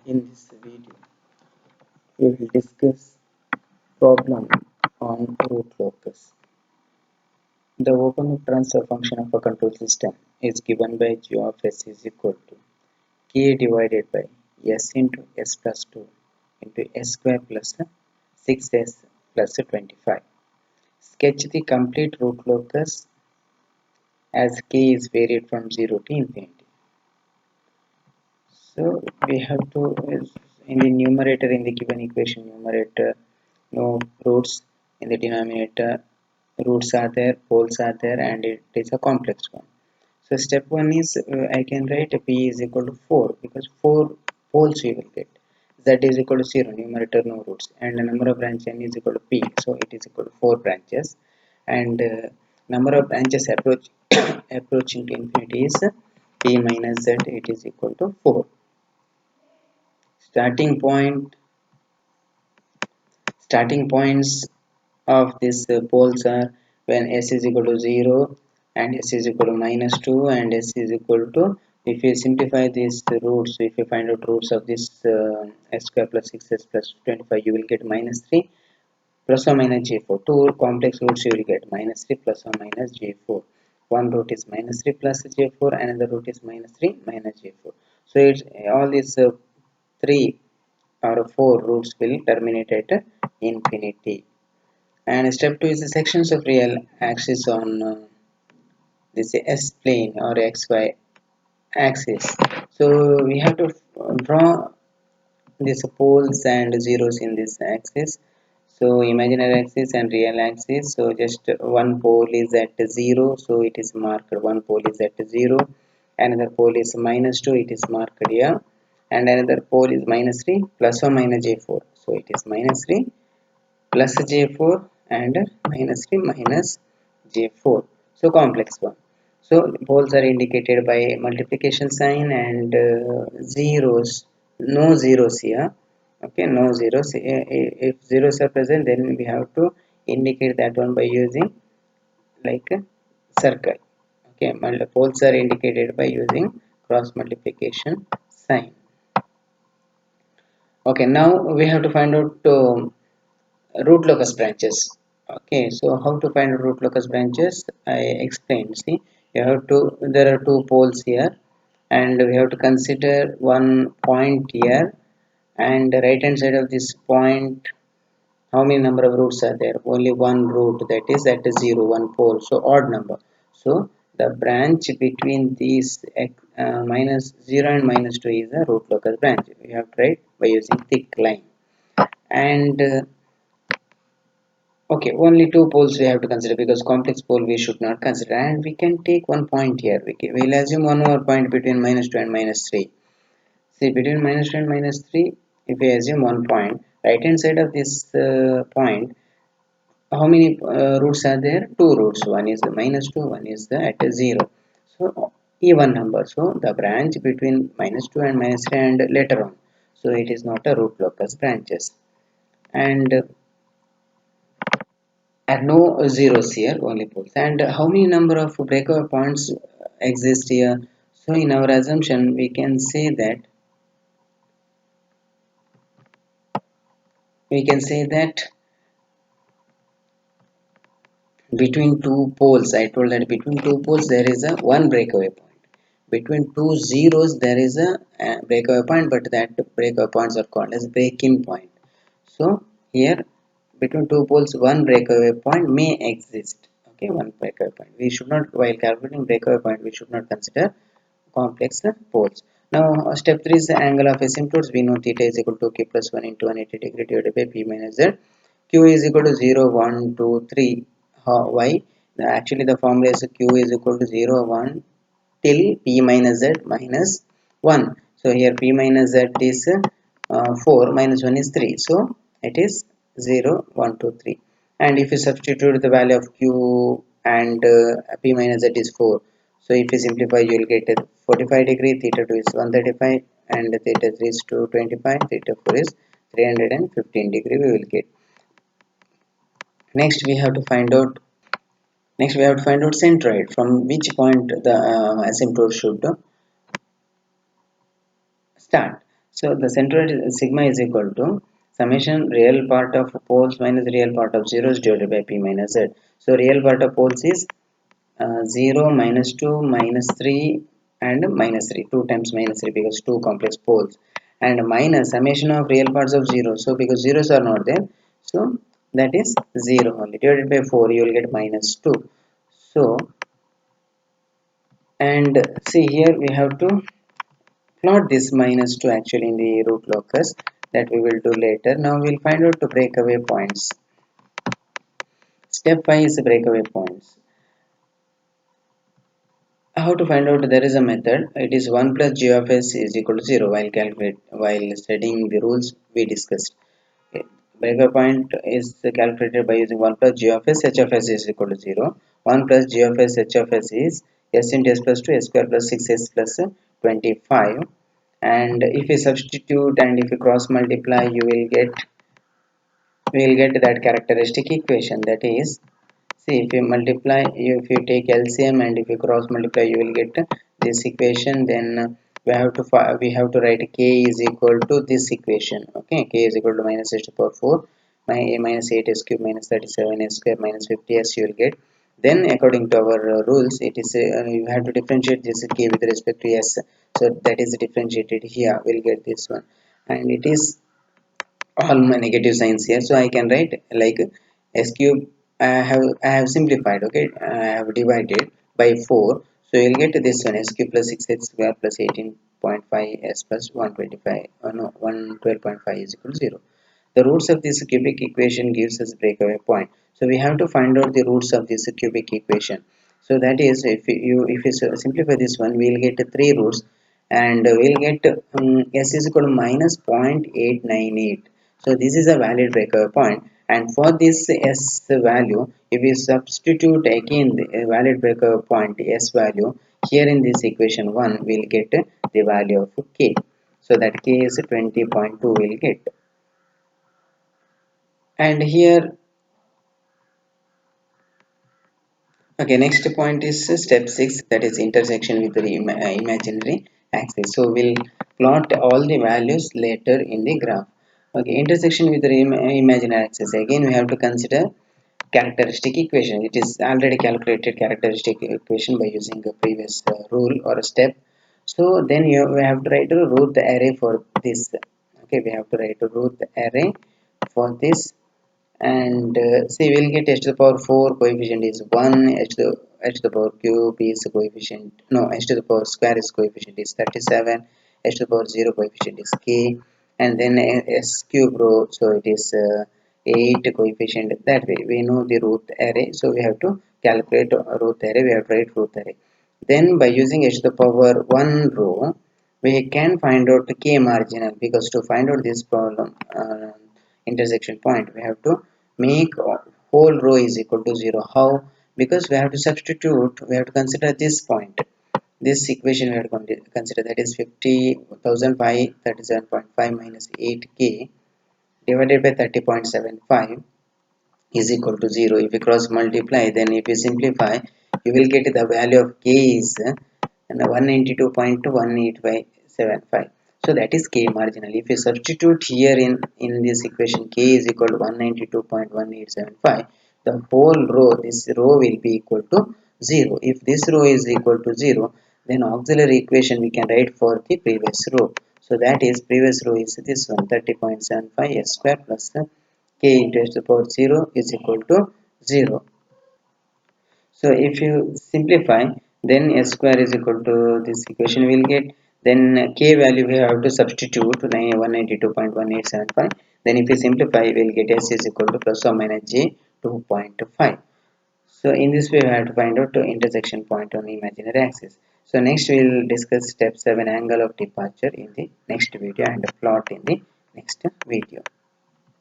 In this video, we will discuss problem on root locus. The open loop transfer function of a control system is given by g of s is equal to k divided by s into s plus 2 into s square plus 6s plus 25. Sketch the complete root locus as k is varied from 0 to infinity. So we have to, in the numerator, in the given equation numerator, no roots, in the denominator roots are there, poles are there, and it is a complex one. So step 1 is I can write p is equal to 4 because 4 poles we will get. Z is equal to 0, numerator no roots, and the number of branches n is equal to p, so it is equal to 4 branches, and number of branches approaching to infinity is p minus z, it is equal to 4. Starting points of these poles are when s is equal to 0 and s is equal to minus 2 and s is equal to, if you simplify these roots, if you find out roots of this s square plus 6s plus 25, you will get minus 3 plus or minus j4. Two complex roots you will get minus 3 plus or minus j4. One root is minus 3 plus j4, another root is minus 3 minus j4. So it's all these 3 or 4 roots will terminate at infinity. And step 2 is the sections of real axis on this s plane or xy axis. So we have to draw these poles and zeros in this axis. So imaginary axis and real axis. So just one pole is at 0, so it is marked one pole is at 0. Another pole is minus 2, it is marked here, and another pole is minus 3 plus or minus j4. So it is minus 3 plus j4 and minus 3 minus j4. So complex one. So poles are indicated by multiplication sign and zeros, no zeros here. Okay, no zeros. If zeros are present, then we have to indicate that one by using like a circle. Okay, poles are indicated by using cross multiplication sign. Okay, now we have to find out root locus branches. Okay, so how to find root locus branches I explained. See, you have to, there are two poles here and we have to consider one point here, and the right hand side of this point, how many number of roots are there? Only one root, that is at 0, one pole, so odd number. So the branch between these minus 0 and minus 2 is a root locus branch. We have to write by using thick line. And okay, only two poles we have to consider because complex pole we should not consider, and we can take one point here. We'll assume one more point between minus 2 and minus 3. See, between minus 2 and minus 3, if we assume one point, right hand side of this point, how many roots are there? Two roots. One is the minus 2, one is the at 0. So even number. So the branch between minus 2 and minus 3 and later on. So it is not a root locus branches. And no zeros here, only poles. And how many number of breakaway points exist here? So in our assumption we can say that between two poles, I told that between two poles there is a one breakaway point. Between two zeros there is a breakaway point, but that breakaway points are called as break-in point. So here between two poles one breakaway point may exist. Okay, one breakaway point. We should not, while calculating breakaway point, we should not consider complex poles. Now step 3 is the angle of asymptotes. We know theta is equal to q plus 1 into 180 degree divided by p minus z. Q is equal to 0, 1, 2, 3. Why? Actually the formula is q is equal to 0, 1 till p minus z minus 1. So here p minus z is 4, minus 1 is 3. So it is 0, 1, 2, 3. And if you substitute the value of q and p minus z is 4. So if you simplify, you will get 45 degree, theta 2 is 135, and theta 3 is 225, theta 4 is 315 degree we will get. Next we have to find out centroid, from which point the asymptote should start. So the centroid sigma is equal to summation real part of poles minus real part of zeros divided by p minus z. So real part of poles is 0 minus 2 minus 3 and minus 3, 2 times minus 3 because 2 complex poles, and minus summation of real parts of 0. So because zeros are not there, so that is 0 only, divided by 4 you will get minus 2. So, and see here we have to plot this minus 2 actually in the root locus, that we will do later. Now we'll find out the breakaway points. Step 5 is breakaway points. How to find out? There is a method. It is 1 plus g of s is equal to 0 while studying the rules we discussed. Okay. Breakaway point is calculated by using 1 plus g of s, h of s is equal to 0. 1 plus g of s, h of s is s into s plus 2, s square plus 6s plus 25. And if you substitute and if you cross multiply, you will get that characteristic equation, that is, see, if you multiply, if you take LCM and if you cross multiply, you will get this equation. Then we have to write k is equal to this equation. Okay, k is equal to minus h to the power 4 minus 8 s cube minus 37 s square minus 50 s you will get. Then according to our rules, it is you have to differentiate this k with respect to s. So that is differentiated here. We'll get this one, and it is all my negative signs here, so I can write like s cube. I have simplified. Okay, I have divided by 4, so you'll get this one, s cube plus 6x square plus 18.5 s plus 125 no 112.5 is equal to 0. The roots of this cubic equation gives us breakaway point, so we have to find out the roots of this cubic equation. So that is, if you simplify this one, we'll get three roots, and we'll get s is equal to minus 0.898. So this is a valid breakaway point, and for this s value, if we substitute again the valid breakaway point s value here in this equation 1, we'll get the value of k. So that k is 20.2 we'll get. And here, okay, next point is step 6, that is intersection with the imaginary axis. So we'll plot all the values later in the graph. Okay, intersection with the imaginary axis, again we have to consider characteristic equation. It is already calculated characteristic equation by using a previous rule or a step. So then we have to write a root array for this. Okay, we have to write a root array for this, and see, we'll get h to the power 4 coefficient is 1, h to the power cube is coefficient, no, h to the power square is coefficient is 37, h to the power 0 coefficient is k, and then s cube row, so it is 8 coefficient. That way we know the root array, so we have to calculate a root array, we have to write root array. Then by using h to the power 1 row, we can find out the k marginal, because to find out this problem intersection point, we have to make whole row is equal to 0. How? Because we have to substitute, we have to consider this point, this equation we have to consider, that is 50,037.5 minus 8k divided by 30.75 is equal to 0. If you cross multiply, then if you simplify, you will get the value of k is 192.18575. So that is k marginal. If you substitute here in this equation, k is equal to 192.1875, the whole row, this row will be equal to 0. If this row is equal to 0, then auxiliary equation we can write for the previous row. So that is, previous row is this one, 30.75 s square plus k into h to the power 0 is equal to 0. So if you simplify, then s square is equal to this equation we will get. Then k value we have to substitute 192.1875. Then if you simplify, we will get s is equal to plus or minus j 2.5. So in this way we have to find out the intersection point on the imaginary axis. So next we will discuss step 7, angle of departure, in the next video, and plot in the next video.